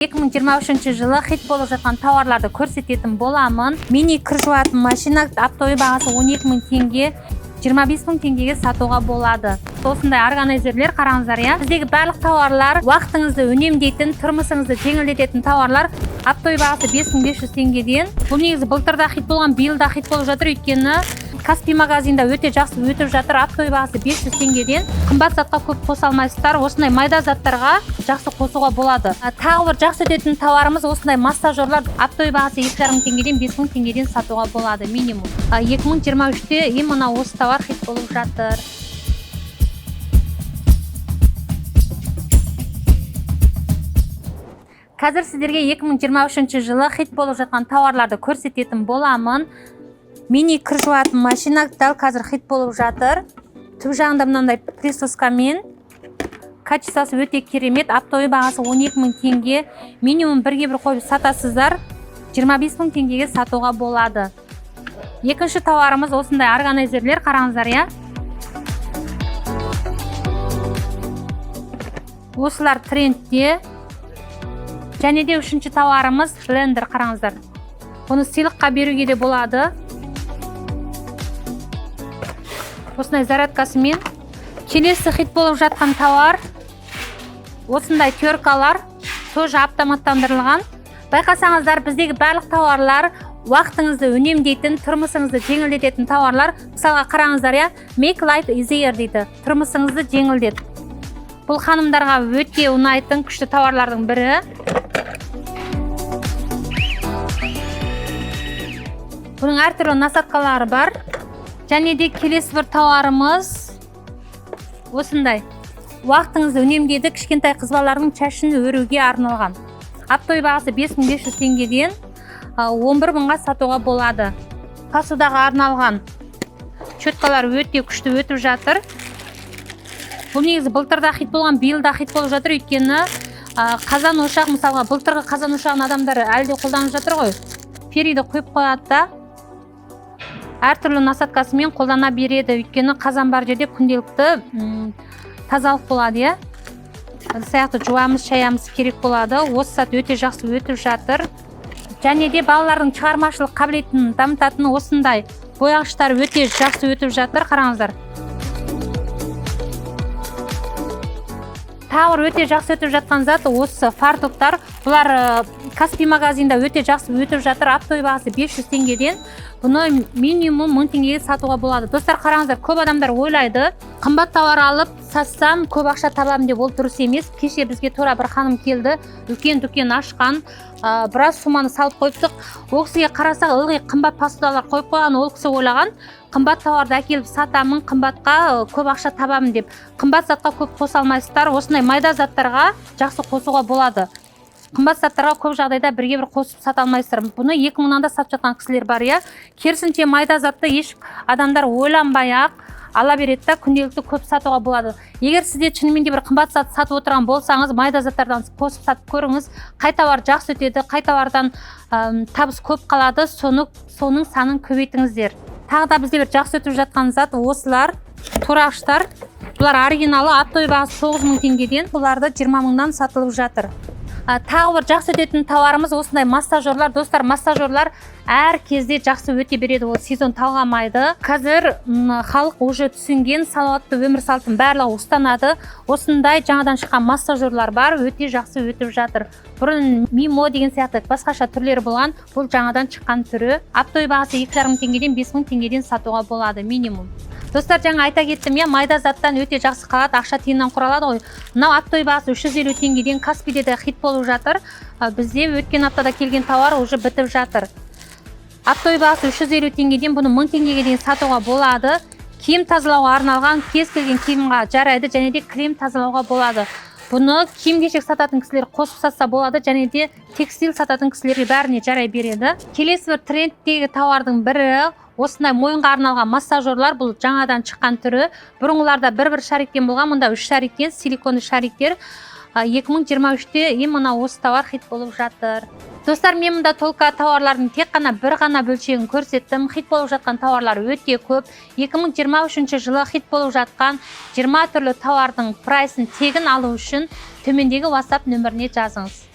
2023 жылы хит болып жатқан тауарларды көрсететін боламын. Мини кір жуатын машина оптовый бағасы 12 000 теңге, 25 000 теңгеге сатуға болады. Осындай органайзерлер қараңыздар, иә. Біздегі барлық тауарлар уақытыңызды үнемдейтін, тұрмысыңызды жеңілдететін тауарлар. Оптовый бағасы 5500 теңгеден. Бұл негізі былтырда хит болған, биылда хит болып жатыр, өйткені Каспий магазинда өте жақсы өтіп жатыр. Оптовый бағасы 500 теңгеден. Қымбат затқа көп қоса алмайсыздар. Осындай майда заттарға жақсы қосуға болады. Тағы бір жақсы өтетін тауарымыз осындай массажерлар. Оптовый бағасы 2,5 теңгеден 5 000 теңгеден сатуға болады минимум. 2023-те именно осы тауар хит болып жатыр. Қазір сіздерге 2023 жылы хит болып жатқан тауарларды көрсететін боламын. Мини кір жуатын машина дәл қазір хит болып жатыр. Түп жағында мынандай присоскамен. Качествосы өте керемет. Оптовый бағасы 12 000 теңге. Минимум бірге бір қойып сатасыздар. 25 000 теңгеге сатуға болады. Екінші тауарымыз осындай органайзерлер, қараңыздар, иә. Осылар трендте. Және де үшінші тауарымыз блендер, қараңыздар. Оны сыйлыққа беруге де болады. Осындай зарядкасымен. Келесі хит болып жатқан тауар. Осындай теркалар. Тоже автоматтандырылған. Байқасаңыздар, біздегі барлық тауарлар уақытыңызды үнемдейтін, тұрмысыңызды жеңілдететін тауарлар. Мысалға қараңыздар, иә. Make life easier дейді. Тұрмысыңызды жеңілдет. Бұл ханымдарға өте ұнайтын күшті тауарлардың бірі. Бұның әртүрлі насадкалары бар. Және де келесі бір тауарымыз осындай. Уақытыңызды үнемдейді, кішкентай қыз балалардың шашын өруге арналған. Оптовый бағасы 5500 теңгеден 11 000-ға сатуға болады. Посудаға арналған щеткалар өте күшті өтіп жатыр. Бұл негізі былтырда хит болған, биылда хит болып жатыр, өйткені қазан ошақ, мысалға былтырғы қазан ошағын адамдар әлде қолданып жатыр ғой. Фериді қойып қояды да әртүрлі насадкасымен қолдана береді, өйткені қазан бар жерде күнделікті тазалық болады, иә. Сияқты жуамыз, шаямыз керек болады. Осы сәт өте жақсы өтіп жатыр. Және де балалардың шығармашылық қабілетін дамытатын осындай бояғыштар өте жақсы өтіп жатыр, қараңыздар. Тауар өте жақсы өтіп жатқан зат осы фартуктар. Бұлар Каспий магазинда өте жақсы өтіп жатыр. Оптовый бағасы 500 теңгеден. Бұны минимум 1000 теңгеге сатуға болады. Достар, қараңыздар, көп адамдар ойлайды, қымбат тауар алып сатсам көп ақша табамын деп, ол дұрыс емес. Кеше бізге тура бір ханым келді, үлкен дүкен ашқан, біраз суманы салып қойыптық. Ол кісіге қарасақ, ылғи қымбат посудалар қойып қойған. Ол кісі ойлаған, қымбат тауарды әкеліп сатамын, қымбатқа көп ақша табамын деп. Қымбат затқа көп қоса алмайсыздар. Осындай майда заттарға жақсы қосуға болады. Қымбат заттарға көп жағдайда бірге бір қосып сата алмайсыздар. Бұны 2000-нан да сатып жатқан кісілер бар, иә. Керісінше майда затты еш адамдар ойланбай-ақ ала береді да, күнделікті көп сатуға болады. Егер сізде шынымен де бір қымбат зат сатып отырған болсаңыз, майда заттардан қосып сатып көріңіз. Қай тауар жақсы өтеді, қай тауардан табыс көп қалады, соның санын көбейтіңіздер. Тағы да бізде бір жақсы өтіп жатқан зат осылар, турағыштар. Бұлар оригиналы, оптовый бағасы 9 000 теңгеден, бұларды 20 000-нан сатылып жатыр. Тағы бір жақсы өтетін тауарымыз осындай массажерлар. Достар, массажерлар әр кезде жақсы өте береді, ол сезон талғамайды. Қазір халық уже түсінген, салауатты өмір салтын барлығы ұстанады. Осындай жаңадан шыққан массажерлар бар, өте жақсы өтіп жатыр. Бұрын мимо деген сияқты басқаша түрлері болған, бұл жаңадан шыққан түрі. Оптовый бағасы 2,5 теңгеден 5 000 теңгеден сатуға болады минимум. Достар, жаңа айта кеттім, я, майда заттан өте жақсы қалады, ақша тиыннан құралады ғой. Мынау оптовый бағасы 350 теңгеден Каспийде де хит болып жатыр. Бізде өткен аптада келген тауар уже бітіп жатыр. Оптовый бағасы 350 теңгеден бұны 1000 теңгеге дейін сатуға болады. Киім тазалауға арналған, кез келген киімге жарайды, және де крем тазалауға болады. Бұны киім-кешек сататын кісілер қосып сатса болады, және де текстиль сататын кісілерге бәріне жарай береді. Келесі бір трендтегі тауардың бірі осындай мойынға арналған массажерлар. Бұл жаңадан шыққан түрі. Бұрынғыларда бір шариктен болған, мұнда 3 шариктен, силиконды шариктер. 2023-те именно осы тауар хит болып жатыр. Достар, мен мұнда толка тауарлардың тек қана бір ғана бөлшегін көрсеттім. Хит болып жатқан тауарлар өте көп. 2023 жылы хит болып жатқан 20 түрлі тауардың прайсын тегін алу үшін төмендегі WhatsApp нөміріне жазыңыз.